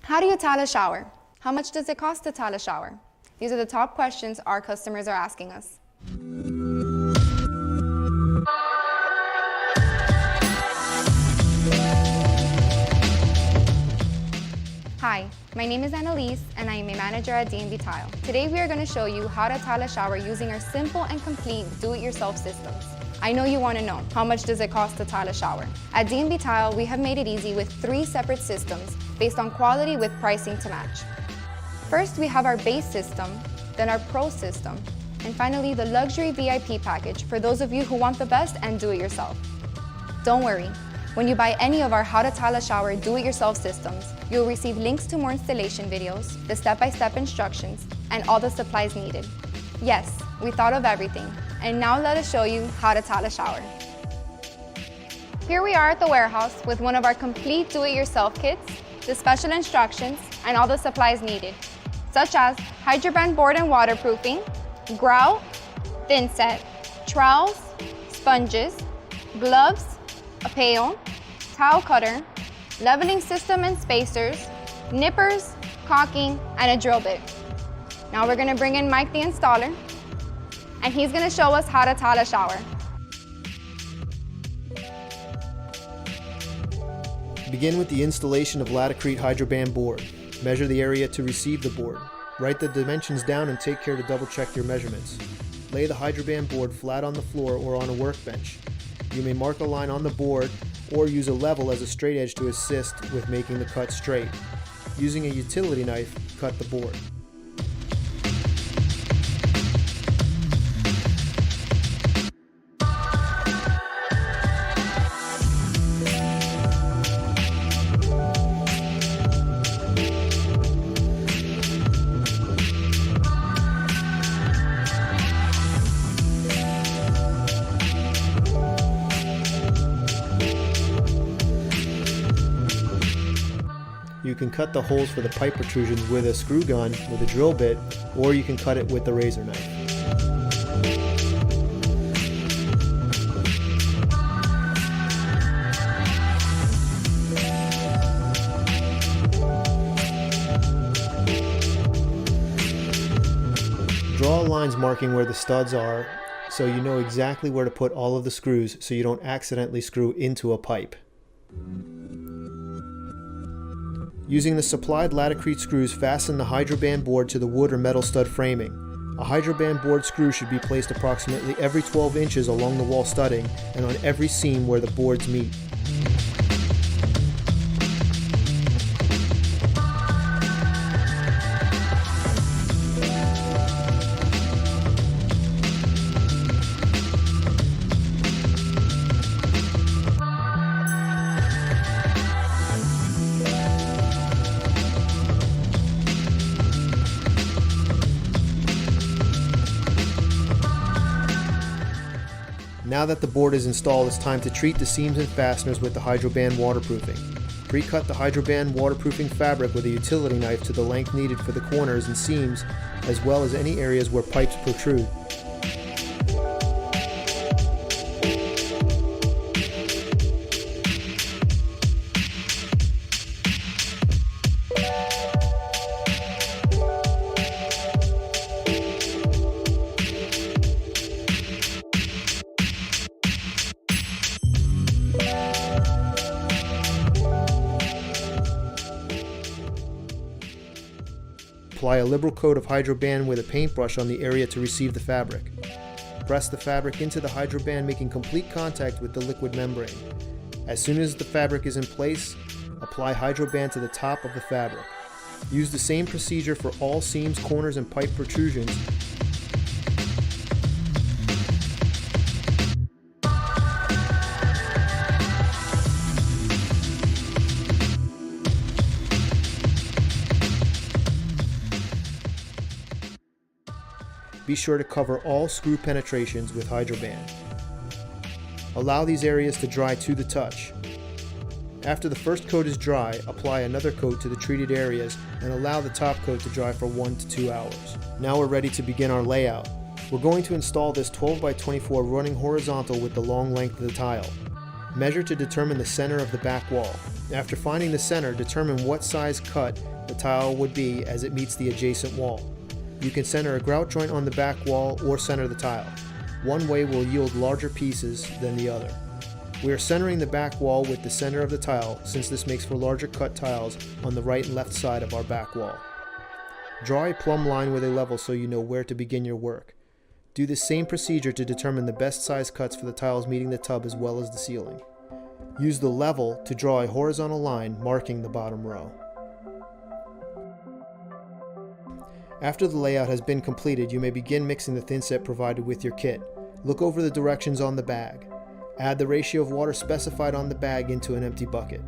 How do you tile a shower? How much does it cost to tile a shower? These are the top questions our customers are asking us. Hi, my name is Annalise and I am a manager at D&B Tile. Today we are going to show you how to tile a shower using our simple and complete do-it-yourself systems. I know you want to know, how much does it cost to tile a shower? At D&B Tile, we have made it easy with 3 separate systems based on quality with pricing to match. First, we have our base system, then our pro system, and finally the luxury VIP package for those of you who want the best and do it yourself. Don't worry, when you buy any of our How to Tile a Shower do-it-yourself systems, you'll receive links to more installation videos, the step-by-step instructions, and all the supplies needed. Yes, we thought of everything, and now let us show you how to tile a shower. Here we are at the warehouse with one of our complete do-it-yourself kits, the special instructions, and all the supplies needed, such as Hydroband board and waterproofing, grout, thin set, trowels, sponges, gloves, a pail, towel cutter, leveling system and spacers, nippers, caulking, and a drill bit. Now we're going to bring in Mike the installer, and he's going to show us how to tile a shower. Begin with the installation of Latticrete Hydroband board. Measure the area to receive the board. Write the dimensions down and take care to double check your measurements. Lay the Hydroband board flat on the floor or on a workbench. You may mark a line on the board or use a level as a straight edge to assist with making the cut straight. Using a utility knife, cut the board. You can cut the holes for the pipe protrusions with a screw gun with a drill bit, or you can cut it with the razor knife. Draw lines marking where the studs are so you know exactly where to put all of the screws so you don't accidentally screw into a pipe. Using the supplied Latticrete screws, fasten the Hydroband board to the wood or metal stud framing. A Hydroband board screw should be placed approximately every 12 inches along the wall studding and on every seam where the boards meet. Now that the board is installed, it's time to treat the seams and fasteners with the Hydroband waterproofing. Pre-cut the Hydroband waterproofing fabric with a utility knife to the length needed for the corners and seams, as well as any areas where pipes protrude. Apply a liberal coat of Hydroband with a paintbrush on the area to receive the fabric. Press the fabric into the Hydroband, making complete contact with the liquid membrane. As soon as the fabric is in place, apply Hydroband to the top of the fabric. Use the same procedure for all seams, corners, and pipe protrusions. Be sure to cover all screw penetrations with Hydroband. Allow these areas to dry to the touch. After the first coat is dry, apply another coat to the treated areas and allow the top coat to dry for 1 to 2 hours. Now we're ready to begin our layout. We're going to install this 12 by 24 running horizontal with the long length of the tile. Measure to determine the center of the back wall. After finding the center, determine what size cut the tile would be as it meets the adjacent wall. You can center a grout joint on the back wall or center the tile. One way will yield larger pieces than the other. We are centering the back wall with the center of the tile since this makes for larger cut tiles on the right and left side of our back wall. Draw a plumb line with a level so you know where to begin your work. Do the same procedure to determine the best size cuts for the tiles meeting the tub as well as the ceiling. Use the level to draw a horizontal line marking the bottom row. After the layout has been completed, you may begin mixing the thin set provided with your kit. Look over the directions on the bag. Add the ratio of water specified on the bag into an empty bucket.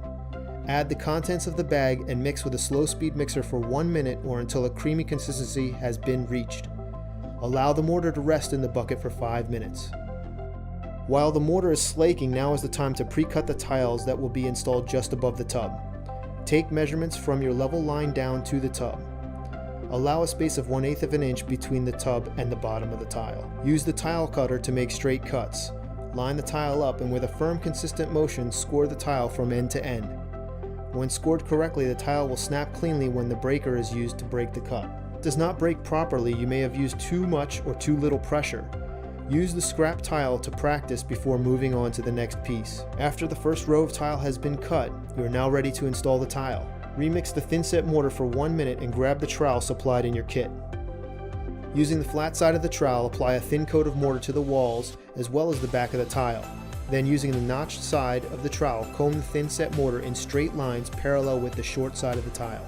Add the contents of the bag and mix with a slow speed mixer for 1 minute or until a creamy consistency has been reached. Allow the mortar to rest in the bucket for 5 minutes. While the mortar is slaking, now is the time to pre-cut the tiles that will be installed just above the tub. Take measurements from your level line down to the tub. Allow a space of 1/8 of an inch between the tub and the bottom of the tile. Use the tile cutter to make straight cuts. Line the tile up and with a firm, consistent motion, score the tile from end to end. When scored correctly, the tile will snap cleanly when the breaker is used to break the cut. If it does not break properly, you may have used too much or too little pressure. Use the scrap tile to practice before moving on to the next piece. After the first row of tile has been cut, you are now ready to install the tile. Remix the thin set mortar for 1 minute and grab the trowel supplied in your kit. Using the flat side of the trowel, apply a thin coat of mortar to the walls as well as the back of the tile. Then using the notched side of the trowel, comb the thin set mortar in straight lines parallel with the short side of the tile.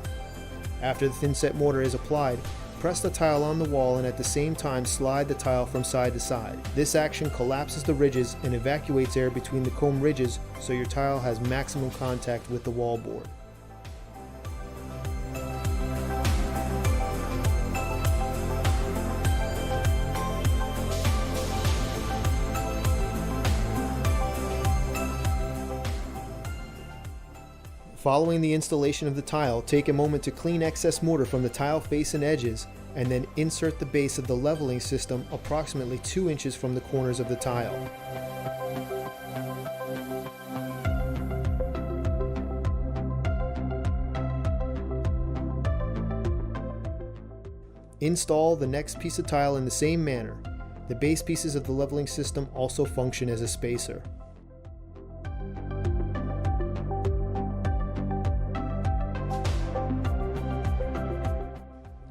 After the thin set mortar is applied, press the tile on the wall and at the same time slide the tile from side to side. This action collapses the ridges and evacuates air between the comb ridges so your tile has maximum contact with the wall board. Following the installation of the tile, take a moment to clean excess mortar from the tile face and edges, and then insert the base of the leveling system approximately 2 inches from the corners of the tile. Install the next piece of tile in the same manner. The base pieces of the leveling system also function as a spacer.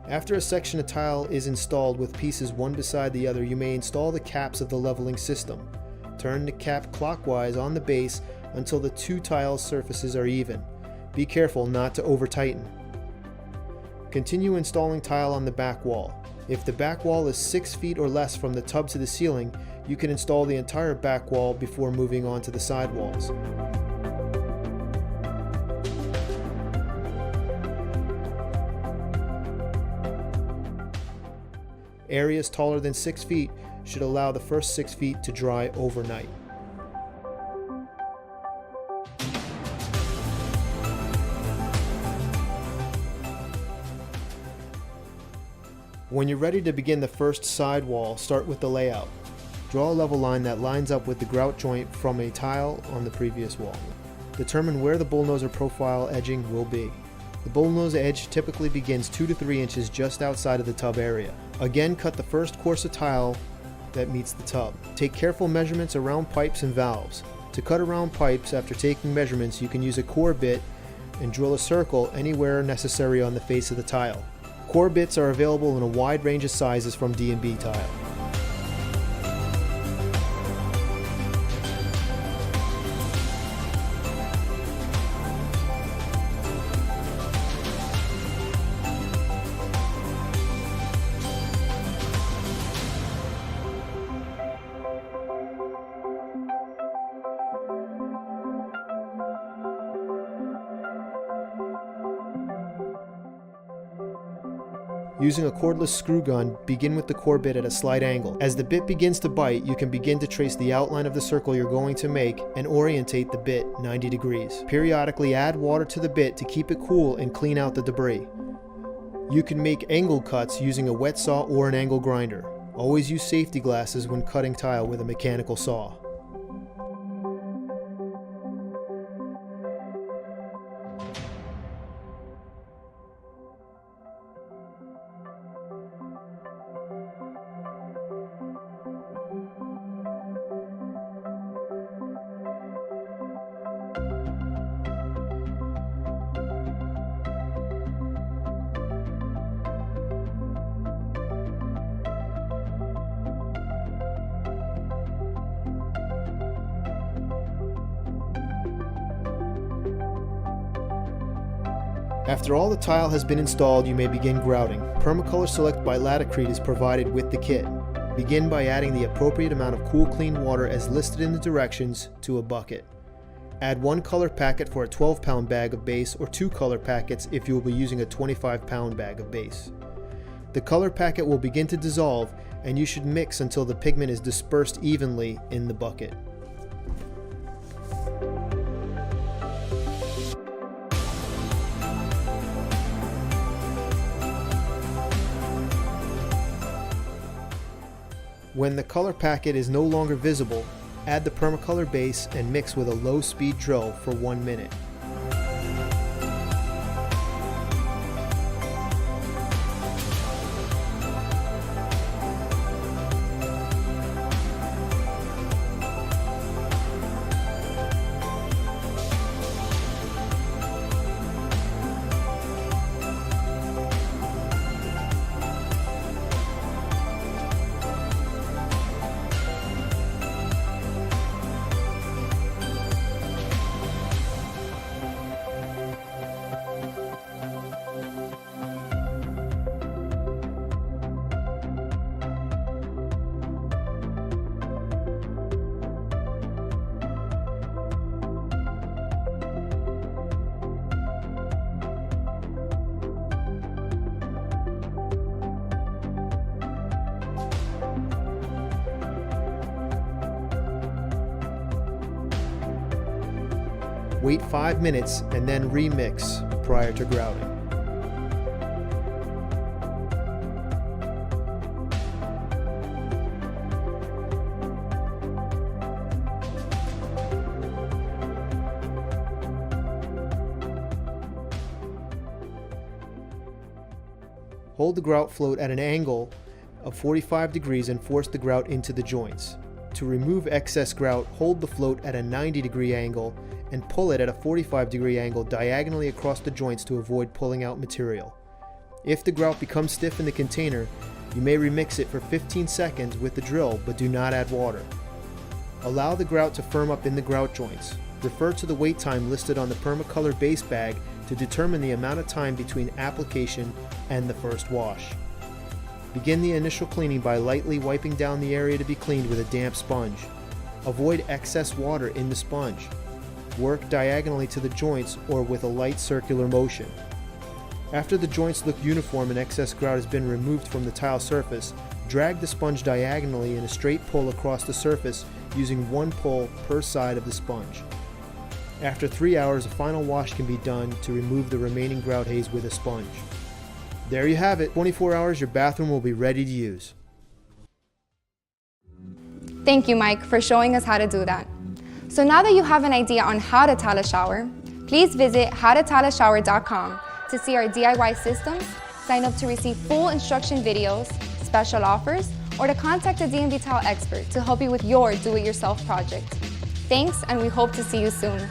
After a section of tile is installed with pieces one beside the other, you may install the caps of the leveling system. Turn the cap clockwise on the base until the two tile surfaces are even. Be careful not to over-tighten. Continue installing tile on the back wall. If the back wall is 6 feet or less from the tub to the ceiling, you can install the entire back wall before moving on to the side walls. Areas taller than 6 feet should allow the first 6 feet to dry overnight. When you're ready to begin the first side wall, start with the layout. Draw a level line that lines up with the grout joint from a tile on the previous wall. Determine where the bullnozer profile edging will be. The bullnose edge typically begins 2 to 3 inches just outside of the tub area. Again, cut the first course of tile that meets the tub. Take careful measurements around pipes and valves. To cut around pipes after taking measurements, you can use a core bit and drill a circle anywhere necessary on the face of the tile. Core bits are available in a wide range of sizes from D&B Tile. Using a cordless screw gun, begin with the core bit at a slight angle. As the bit begins to bite, you can begin to trace the outline of the circle you're going to make and orientate the bit 90 degrees. Periodically add water to the bit to keep it cool and clean out the debris. You can make angle cuts using a wet saw or an angle grinder. Always use safety glasses when cutting tile with a mechanical saw. After all the tile has been installed, you may begin grouting. Permacolor Select by Laticrete is provided with the kit. Begin by adding the appropriate amount of cool, clean water as listed in the directions to a bucket. Add 1 color packet for a 12-pound bag of base or 2 color packets if you will be using a 25-pound bag of base. The color packet will begin to dissolve, and you should mix until the pigment is dispersed evenly in the bucket. When the color packet is no longer visible, add the permacolor base and mix with a low-speed drill for 1 minute. Wait 5 minutes and then remix prior to grouting. Hold the grout float at an angle of 45 degrees and force the grout into the joints. To remove excess grout, hold the float at a 90-degree angle and pull it at a 45-degree angle diagonally across the joints to avoid pulling out material. If the grout becomes stiff in the container, you may remix it for 15 seconds with the drill, but do not add water. Allow the grout to firm up in the grout joints. Refer to the wait time listed on the Permacolor base bag to determine the amount of time between application and the first wash. Begin the initial cleaning by lightly wiping down the area to be cleaned with a damp sponge. Avoid excess water in the sponge. Work diagonally to the joints or with a light circular motion. After the joints look uniform and excess grout has been removed from the tile surface, drag the sponge diagonally in a straight pull across the surface using 1 pull per side of the sponge. After 3 hours, a final wash can be done to remove the remaining grout haze with a sponge. There you have it. 24 hours, your bathroom will be ready to use. Thank you, Mike, for showing us how to do that. So now that you have an idea on how to tile a shower, please visit howtotileshower.com to see our DIY systems, sign up to receive full instruction videos, special offers, or to contact a D&B Tile expert to help you with your do-it-yourself project. Thanks, and we hope to see you soon.